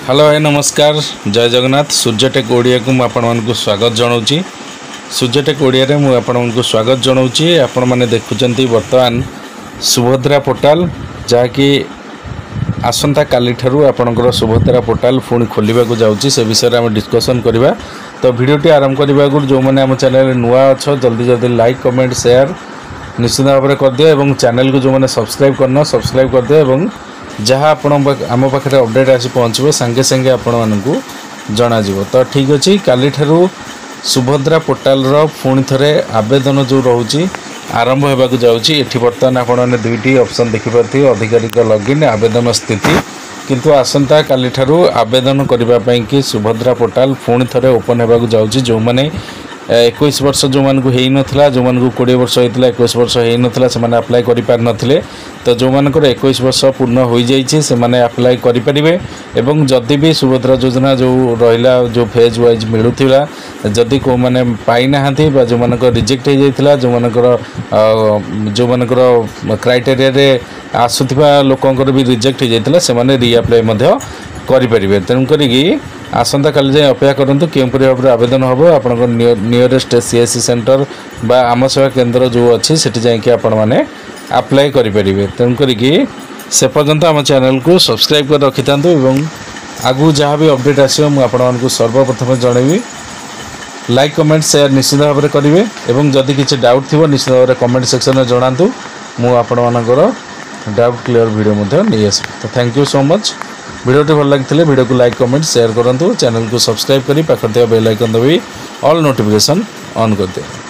Hello भाई नमस्कार जय जगन्नाथ सूर्यटेक ओडिया को आपको स्वागत जनाऊँगी। सूर्यटेक ओडिया मुझे आपको स्वागत जनाऊँगी। आपण मैंने देखुंत बर्तमान सुभद्रा पोर्टाल जहाँकि आसंता काली ठारू आपणकर सुभद्रा पोर्टाल पुणी खोलने जाऊँगी से विषय में आम डिस्कसन करवा। तो भिडियोटी आरंभ करने जो मैंने आम चैनल नुआ अच्छ जल्दी जल्दी लाइक कमेंट शेयर निश्चित भाव में कर दियो और चैनल को जो मैंने सब्सक्राइब करना सब्सक्राइब कर दियो और जहाँ आपण आम पाखे अपडेट आसी पहुँचो सांगे सांगे आपण मानू जन। तो ठीक अच्छे काली ठारू सुभद्रा पोर्टाल पुणी थे आवेदन जो रोचे आरंभ होगा जाऊँगी। ये बर्तमान आपने दुईटी ऑप्शन देखिपे अधिकारिक लॉगिन आवेदन स्थिति किंतु आसंता काली ठारू आवेदन करने कि सुभद्रा पोर्टाल पुणी थे ओपन होगा जाऊँगी। जो मैंने 21 वर्ष जो मानक हो नाला जो मानक 20 वर्ष होता 21 वर्ष हो नाला से अप्लाई कर पार नथिले। तो जो मानकर 21 वर्ष पूर्ण हो जाइए से माने अप्लाई करेंगे एवं जदि भी सुभद्रा योजना जो रहा जो फेज वाइज मिलूला जदि को मैंने पाई ना जो मानक रिजेक्ट हो जाता जो मानकर क्राइटेरिया आसुवा लोकंर भी रिजेक्ट हो जाता से माने रीअप्लाई करेंगे। तेणुक आसंता काली जाए अपेक्षा करूँ क्यों भाव में आवेदन हम आप नियरेस्ट सीएससी सेंटर बा आम सेवा केन्द्र जो अच्छी से जाकि आपण मैंने अप्लाई करेंगे। तेणुक से पर्यंत आम चैनल को सब्सक्राइब कर रखी था आगू जहाँ भी अपडेट आसो मुझे सर्वप्रथम जनइबी। लाइक कमेंट शेयर निश्चित भाव में करेंगे और जदि किसी डाउट थी निश्चित भाव में कमेंट सेक्शन में जनातु मुझे डाउट क्लियर वीडियो नहीं आस। तो थैंक यू सो मच। वीडियोटी भल लगी वीडियो को लाइक कमेंट शेयर करूँ चैनल को सब्सक्राइब करी पाखर बेल आइकन दबाई ऑल नोटिफिकेशन ऑन कर दिया।